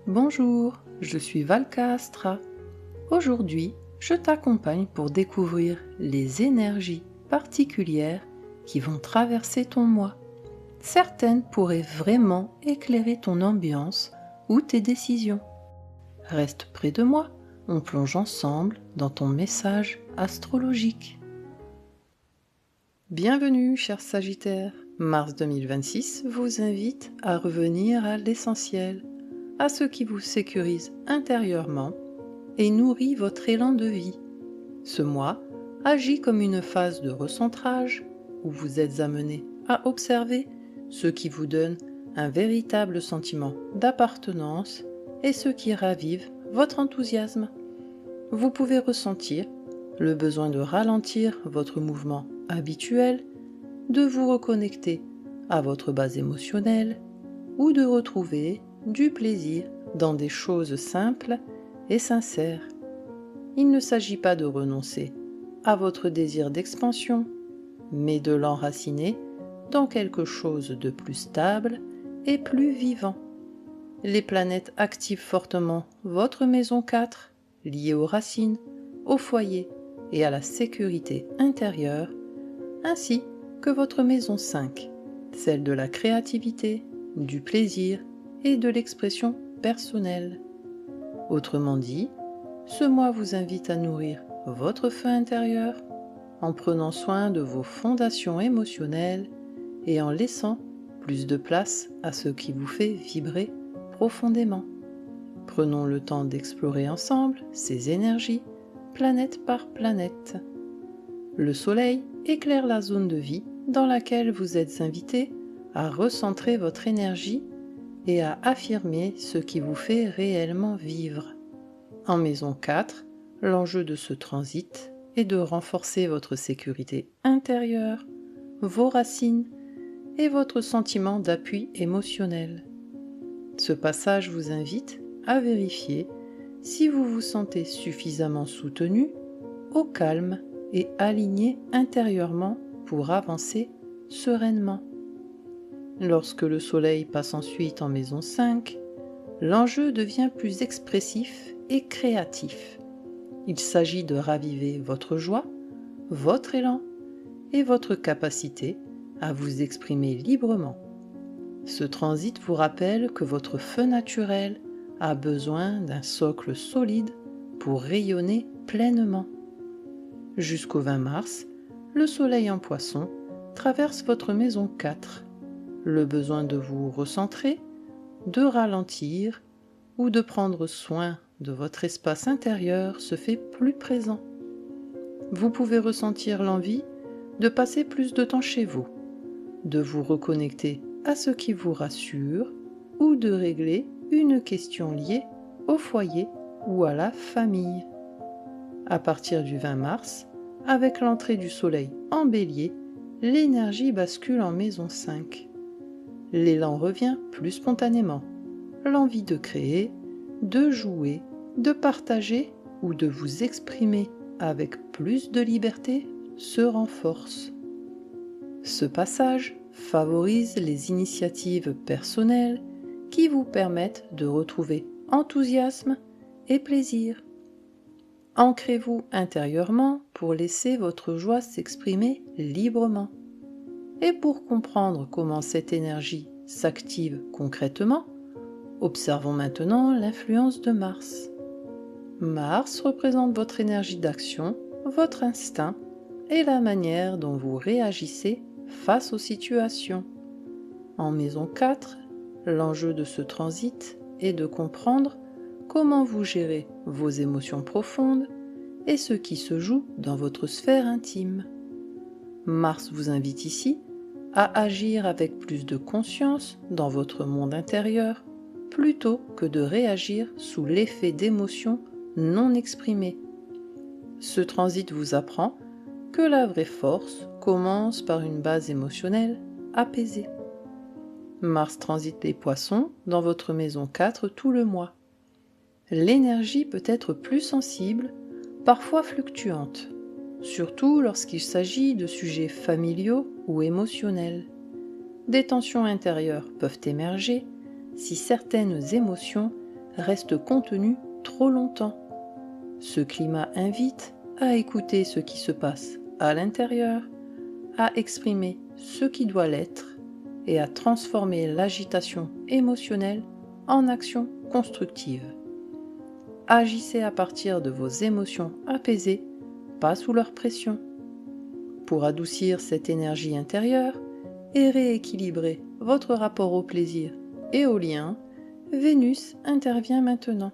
Bonjour, je suis Valka Astra. Aujourd'hui, je t'accompagne pour découvrir les énergies particulières qui vont traverser ton moi. Certaines pourraient vraiment éclairer ton ambiance ou tes décisions. Reste près de moi, on plonge ensemble dans ton message astrologique. Bienvenue, cher Sagittaire. Mars 2026 vous invite à revenir à l'essentiel, à ce qui vous sécurise intérieurement et nourrit votre élan de vie. Ce mois agit comme une phase de recentrage où vous êtes amené à observer ce qui vous donne un véritable sentiment d'appartenance et ce qui ravive votre enthousiasme. Vous pouvez ressentir le besoin de ralentir votre mouvement habituel, de vous reconnecter à votre base émotionnelle ou de retrouver du plaisir dans des choses simples et sincères. Il ne s'agit pas de renoncer à votre désir d'expansion, mais de l'enraciner dans quelque chose de plus stable et plus vivant. Les planètes activent fortement votre maison 4, liée aux racines, au foyer et à la sécurité intérieure, ainsi que votre maison 5, celle de la créativité, du plaisir et de l'expression personnelle. Autrement dit, ce mois vous invite à nourrir votre feu intérieur en prenant soin de vos fondations émotionnelles et en laissant plus de place à ce qui vous fait vibrer profondément. Prenons le temps d'explorer ensemble ces énergies, planète par planète. Le Soleil éclaire la zone de vie dans laquelle vous êtes invité à recentrer votre énergie et à affirmer ce qui vous fait réellement vivre. En maison 4, l'enjeu de ce transit est de renforcer votre sécurité intérieure, vos racines et votre sentiment d'appui émotionnel. Ce passage vous invite à vérifier si vous vous sentez suffisamment soutenu, au calme et aligné intérieurement pour avancer sereinement. Lorsque le Soleil passe ensuite en maison 5, l'enjeu devient plus expressif et créatif. Il s'agit de raviver votre joie, votre élan et votre capacité à vous exprimer librement. Ce transit vous rappelle que votre feu naturel a besoin d'un socle solide pour rayonner pleinement. Jusqu'au 20 mars, le Soleil en Poisson traverse votre maison 4. Le besoin de vous recentrer, de ralentir ou de prendre soin de votre espace intérieur se fait plus présent. Vous pouvez ressentir l'envie de passer plus de temps chez vous, de vous reconnecter à ce qui vous rassure ou de régler une question liée au foyer ou à la famille. À partir du 20 mars, avec l'entrée du Soleil en Bélier, l'énergie bascule en maison 5. L'élan revient plus spontanément. L'envie de créer, de jouer, de partager ou de vous exprimer avec plus de liberté se renforce. Ce passage favorise les initiatives personnelles qui vous permettent de retrouver enthousiasme et plaisir. Ancrez-vous intérieurement pour laisser votre joie s'exprimer librement. Et pour comprendre comment cette énergie s'active concrètement, observons maintenant l'influence de Mars. Mars représente votre énergie d'action, votre instinct et la manière dont vous réagissez face aux situations. En maison 4, l'enjeu de ce transit est de comprendre comment vous gérez vos émotions profondes et ce qui se joue dans votre sphère intime. Mars vous invite ici à agir avec plus de conscience dans votre monde intérieur plutôt que de réagir sous l'effet d'émotions non exprimées. Ce transit vous apprend que la vraie force commence par une base émotionnelle apaisée. Mars transite les Poissons dans votre maison 4 tout le mois. L'énergie peut être plus sensible, parfois fluctuante, surtout lorsqu'il s'agit de sujets familiaux ou émotionnels. Des tensions intérieures peuvent émerger si certaines émotions reste contenu trop longtemps. Ce climat invite à écouter ce qui se passe à l'intérieur, à exprimer ce qui doit l'être et à transformer l'agitation émotionnelle en action constructive. Agissez à partir de vos émotions apaisées, pas sous leur pression. Pour adoucir cette énergie intérieure et rééquilibrer votre rapport au plaisir et au lien, Vénus intervient maintenant.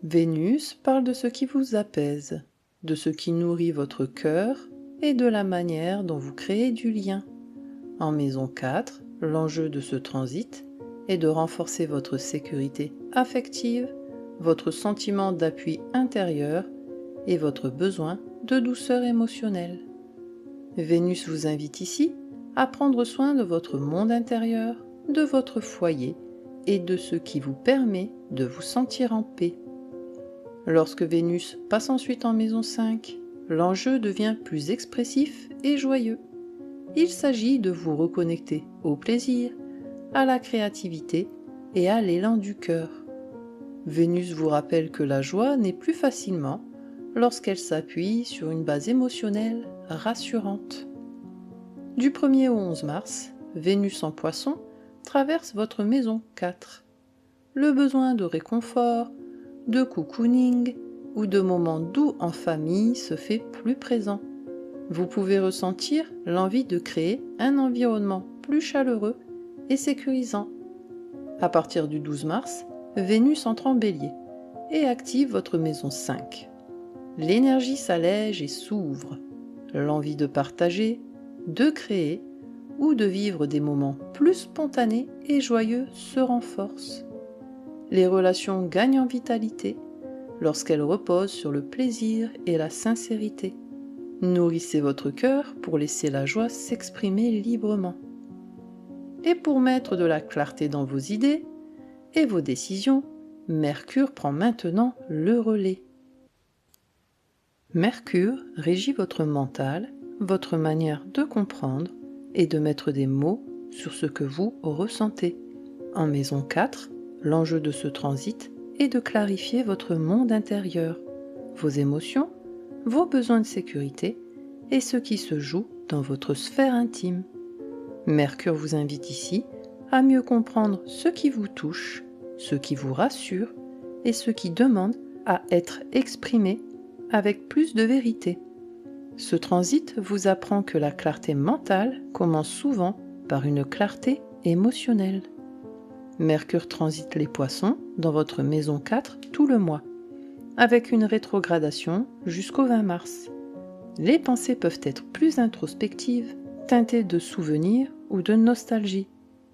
Vénus parle de ce qui vous apaise, de ce qui nourrit votre cœur et de la manière dont vous créez du lien. En maison 4, l'enjeu de ce transit est de renforcer votre sécurité affective, votre sentiment d'appui intérieur et votre besoin de douceur émotionnelle. Vénus vous invite ici à prendre soin de votre monde intérieur, de votre foyer et de ce qui vous permet de vous sentir en paix. Lorsque Vénus passe ensuite en maison 5, l'enjeu devient plus expressif et joyeux. Il s'agit de vous reconnecter au plaisir, à la créativité et à l'élan du cœur. Vénus vous rappelle que la joie naît plus facilement lorsqu'elle s'appuie sur une base émotionnelle rassurante. Du 1er au 11 mars, Vénus en Poisson traverse votre maison 4. Le besoin de réconfort, de cocooning ou de moments doux en famille se fait plus présent. Vous pouvez ressentir l'envie de créer un environnement plus chaleureux et sécurisant. À partir du 12 mars, Vénus entre en Bélier et active votre maison 5. L'énergie s'allège et s'ouvre. L'envie de partager, de créer ou de vivre des moments plus spontanés et joyeux se renforce. Les relations gagnent en vitalité lorsqu'elles reposent sur le plaisir et la sincérité. Nourrissez votre cœur pour laisser la joie s'exprimer librement. Et pour mettre de la clarté dans vos idées et vos décisions, Mercure prend maintenant le relais. Mercure régit votre mental, votre manière de comprendre et de mettre des mots sur ce que vous ressentez. En maison 4, l'enjeu de ce transit est de clarifier votre monde intérieur, vos émotions, vos besoins de sécurité et ce qui se joue dans votre sphère intime. Mercure vous invite ici à mieux comprendre ce qui vous touche, ce qui vous rassure et ce qui demande à être exprimé avec plus de vérité. Ce transit vous apprend que la clarté mentale commence souvent par une clarté émotionnelle. Mercure transite les Poissons dans votre maison 4 tout le mois, avec une rétrogradation jusqu'au 20 mars. Les pensées peuvent être plus introspectives, teintées de souvenirs ou de nostalgie.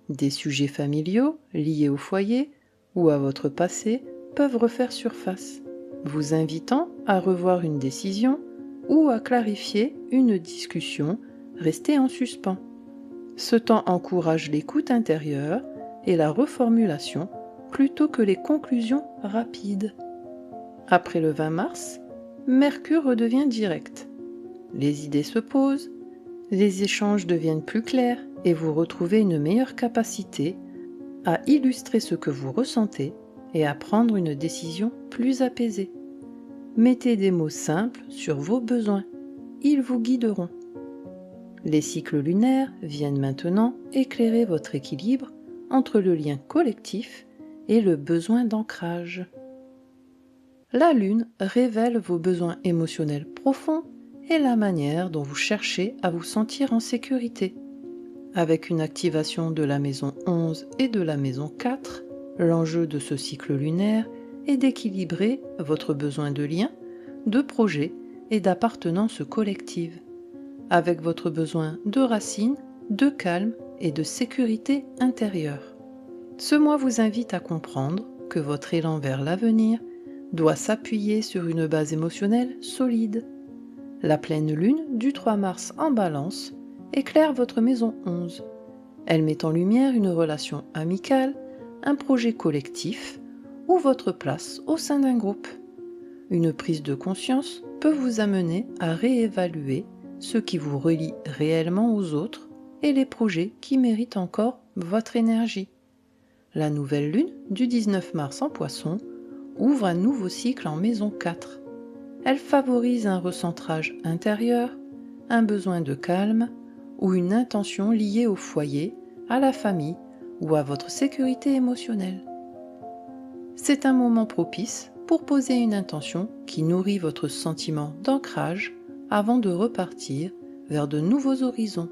Des sujets familiaux liés au foyer ou à votre passé peuvent refaire surface, vous invitant à revoir une décision ou à clarifier une discussion restée en suspens. Ce temps encourage l'écoute intérieure et la reformulation plutôt que les conclusions rapides. Après le 20 mars, Mercure redevient direct. Les idées se posent, les échanges deviennent plus clairs et vous retrouvez une meilleure capacité à illustrer ce que vous ressentez et à prendre une décision plus apaisée. Mettez des mots simples sur vos besoins, ils vous guideront. Les cycles lunaires viennent maintenant éclairer votre équilibre entre le lien collectif et le besoin d'ancrage. La Lune révèle vos besoins émotionnels profonds et la manière dont vous cherchez à vous sentir en sécurité. Avec une activation de la maison 11 et de la maison 4, l'enjeu de ce cycle lunaire est d'équilibrer votre besoin de lien, de projet et d'appartenance collective, avec votre besoin de racines, de calme et de sécurité intérieure. Ce mois vous invite à comprendre que votre élan vers l'avenir doit s'appuyer sur une base émotionnelle solide. La pleine lune du 3 mars en Balance éclaire votre maison 11. Elle met en lumière une relation amicale, un projet collectif ou votre place au sein d'un groupe. Une prise de conscience peut vous amener à réévaluer ce qui vous relie réellement aux autres et les projets qui méritent encore votre énergie. la nouvelle lune du 19 mars en Poisson ouvre un nouveau cycle en maison 4. Elle favorise un recentrage intérieur, un besoin de calme ou une intention liée au foyer, à la famille ou à votre sécurité émotionnelle. C'est un moment propice pour poser une intention qui nourrit votre sentiment d'ancrage avant de repartir vers de nouveaux horizons.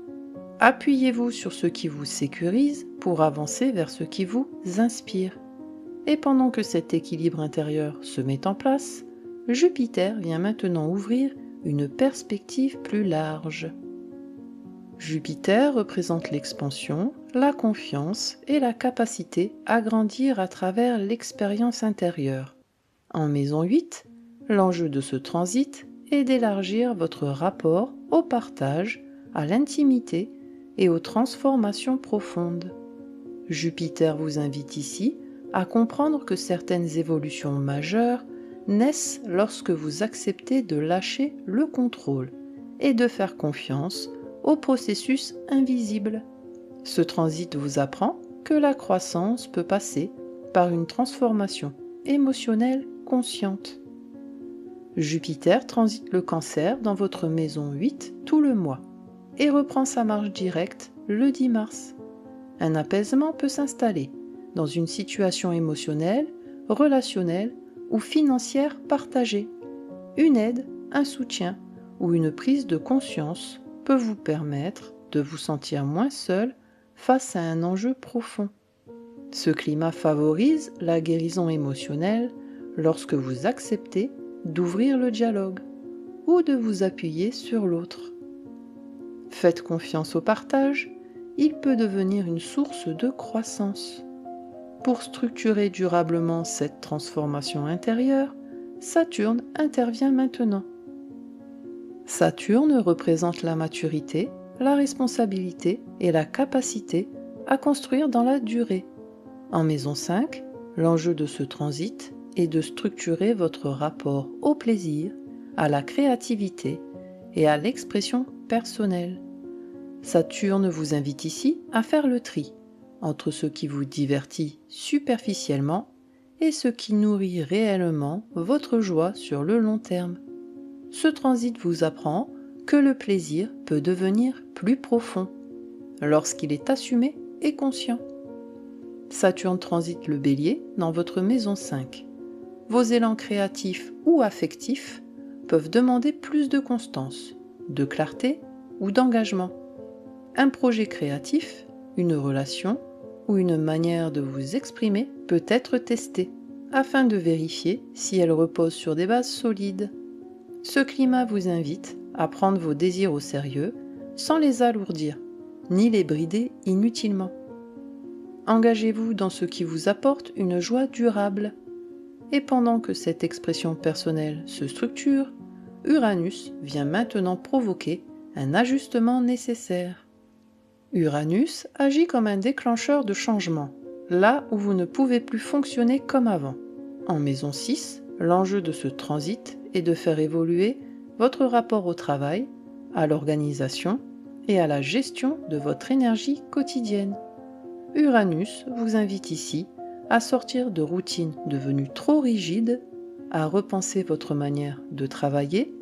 Appuyez-vous sur ce qui vous sécurise pour avancer vers ce qui vous inspire. Et pendant que cet équilibre intérieur se met en place, Jupiter vient maintenant ouvrir une perspective plus large. Jupiter représente l'expansion, la confiance et la capacité à grandir à travers l'expérience intérieure. En maison 8, l'enjeu de ce transit est d'élargir votre rapport au partage, à l'intimité et aux transformations profondes. Jupiter vous invite ici à comprendre que certaines évolutions majeures naissent lorsque vous acceptez de lâcher le contrôle et de faire confiance au processus invisible. Ce transit vous apprend que la croissance peut passer par une transformation émotionnelle consciente. Jupiter transite le Cancer dans votre maison 8 tout le mois et reprend sa marche directe le 10 mars. Un apaisement peut s'installer dans une situation émotionnelle, relationnelle ou financière partagée. Une aide, un soutien ou une prise de conscience peut vous permettre de vous sentir moins seul face à un enjeu profond. Ce climat favorise la guérison émotionnelle lorsque vous acceptez d'ouvrir le dialogue ou de vous appuyer sur l'autre. Faites confiance au partage, il peut devenir une source de croissance. Pour structurer durablement cette transformation intérieure, Saturne intervient maintenant. Saturne représente la maturité, la responsabilité et la capacité à construire dans la durée. En maison 5, l'enjeu de ce transit est de structurer votre rapport au plaisir, à la créativité et à l'expression personnelle. Saturne vous invite ici à faire le tri entre ce qui vous divertit superficiellement et ce qui nourrit réellement votre joie sur le long terme. Ce transit vous apprend que le plaisir peut devenir plus profond lorsqu'il est assumé et conscient. Saturne transite le Bélier dans votre maison 5. Vos élans créatifs ou affectifs peuvent demander plus de constance, de clarté ou d'engagement. Un projet créatif, une relation ou une manière de vous exprimer peut être testé afin de vérifier si elle repose sur des bases solides. Ce climat vous invite à prendre vos désirs au sérieux sans les alourdir, ni les brider inutilement. Engagez-vous dans ce qui vous apporte une joie durable. Et pendant que cette expression personnelle se structure, Uranus vient maintenant provoquer un ajustement nécessaire. Uranus agit comme un déclencheur de changement, là où vous ne pouvez plus fonctionner comme avant. En maison 6, l'enjeu de ce transit est de faire évoluer votre rapport au travail, à l'organisation et à la gestion de votre énergie quotidienne. Uranus vous invite ici à sortir de routines devenues trop rigides, à repenser votre manière de travailler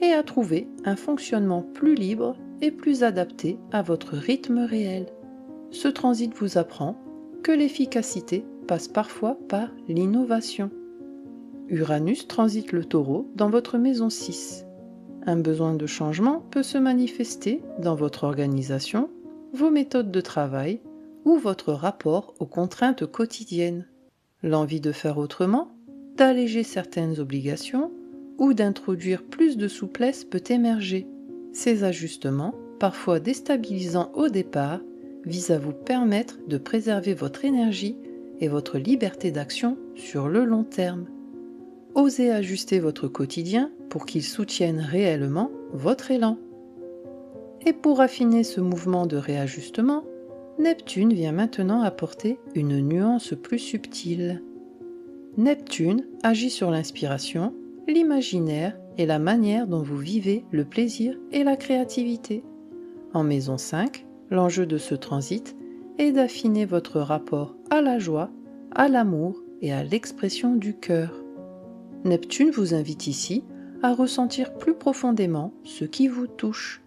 et à trouver un fonctionnement plus libre et plus adapté à votre rythme réel. Ce transit vous apprend que l'efficacité passe parfois par l'innovation. Uranus transite le Taureau dans votre maison 6. Un besoin de changement peut se manifester dans votre organisation, vos méthodes de travail ou votre rapport aux contraintes quotidiennes. L'envie de faire autrement, d'alléger certaines obligations ou d'introduire plus de souplesse peut émerger. Ces ajustements, parfois déstabilisants au départ, visent à vous permettre de préserver votre énergie et votre liberté d'action sur le long terme. Osez ajuster votre quotidien pour qu'il soutienne réellement votre élan. Et pour affiner ce mouvement de réajustement, Neptune vient maintenant apporter une nuance plus subtile. Neptune agit sur l'inspiration, l'imaginaire et la manière dont vous vivez le plaisir et la créativité. En maison 5, l'enjeu de ce transit et d'affiner votre rapport à la joie, à l'amour et à l'expression du cœur. Neptune vous invite ici à ressentir plus profondément ce qui vous touche,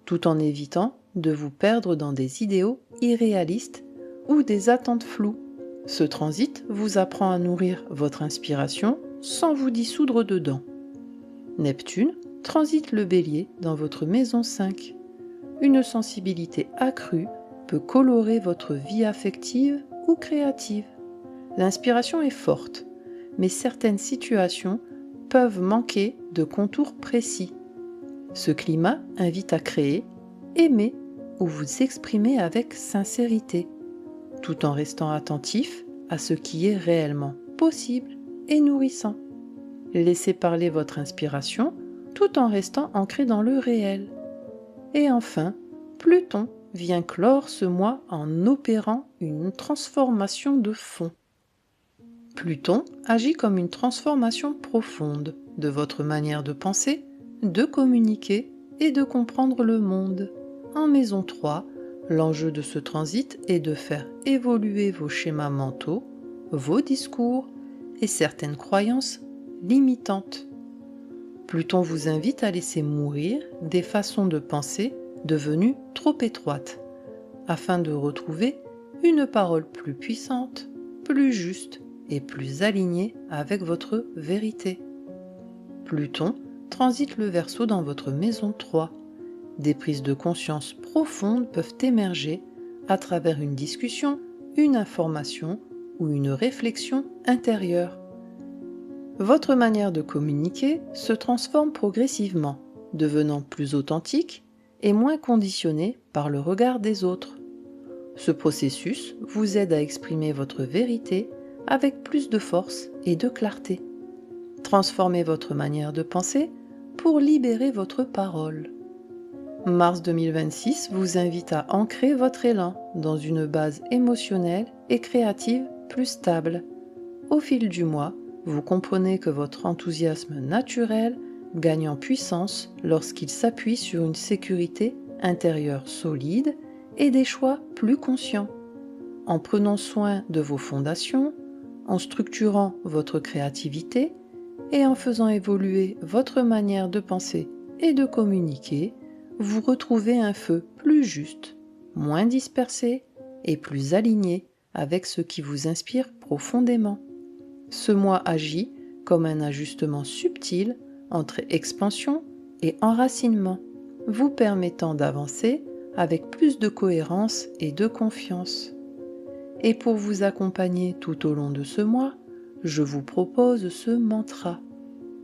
tout en évitant de vous perdre dans des idéaux irréalistes ou des attentes floues. Ce transit vous apprend à nourrir votre inspiration sans vous dissoudre dedans. Neptune transite le Bélier dans votre maison 5. Une sensibilité accrue peut colorer votre vie affective ou créative. L'inspiration est forte, mais certaines situations peuvent manquer de contours précis. Ce climat invite à créer, aimer ou vous exprimer avec sincérité, tout en restant attentif à ce qui est réellement possible et nourrissant. Laissez parler votre inspiration tout en restant ancré dans le réel. Et enfin, Pluton vient clore ce mois en opérant une transformation de fond. Pluton agit comme une transformation profonde de votre manière de penser, de communiquer et de comprendre le monde. En maison 3, l'enjeu de ce transit est de faire évoluer vos schémas mentaux, vos discours et certaines croyances limitantes. Pluton vous invite à laisser mourir des façons de penser devenues trop étroites, afin de retrouver une parole plus puissante, plus juste et plus alignée avec votre vérité. Pluton transite le Verseau dans votre maison 3. Des prises de conscience profondes peuvent émerger à travers une discussion, une information ou une réflexion intérieure. Votre manière de communiquer se transforme progressivement, devenant plus authentique et moins conditionnée par le regard des autres. Ce processus vous aide à exprimer votre vérité avec plus de force et de clarté. Transformez votre manière de penser pour libérer votre parole. Mars 2026 vous invite à ancrer votre élan dans une base émotionnelle et créative plus stable. Au fil du mois, vous comprenez que votre enthousiasme naturel gagne en puissance lorsqu'il s'appuie sur une sécurité intérieure solide et des choix plus conscients. En prenant soin de vos fondations, en structurant votre créativité et en faisant évoluer votre manière de penser et de communiquer, vous retrouvez un feu plus juste, moins dispersé et plus aligné avec ce qui vous inspire profondément. Ce mois agit comme un ajustement subtil entre expansion et enracinement, vous permettant d'avancer avec plus de cohérence et de confiance. Et pour vous accompagner tout au long de ce mois, je vous propose ce mantra.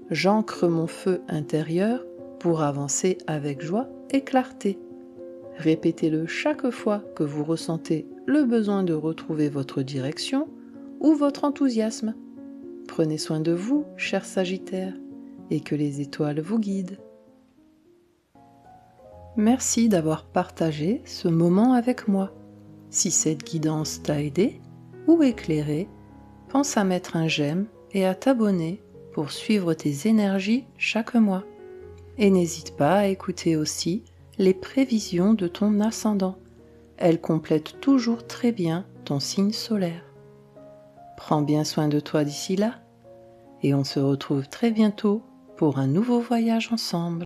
J'ancre mon feu intérieur pour avancer avec joie et clarté. Répétez-le chaque fois que vous ressentez le besoin de retrouver votre direction ou votre enthousiasme. Prenez soin de vous, chers Sagittaires, et que les étoiles vous guident. Merci d'avoir partagé ce moment avec moi. Si cette guidance t'a aidé ou éclairé, pense à mettre un j'aime et à t'abonner pour suivre tes énergies chaque mois. Et n'hésite pas à écouter aussi les prévisions de ton ascendant. Elles complètent toujours très bien ton signe solaire. Prends bien soin de toi d'ici là, et on se retrouve très bientôt pour un nouveau voyage ensemble.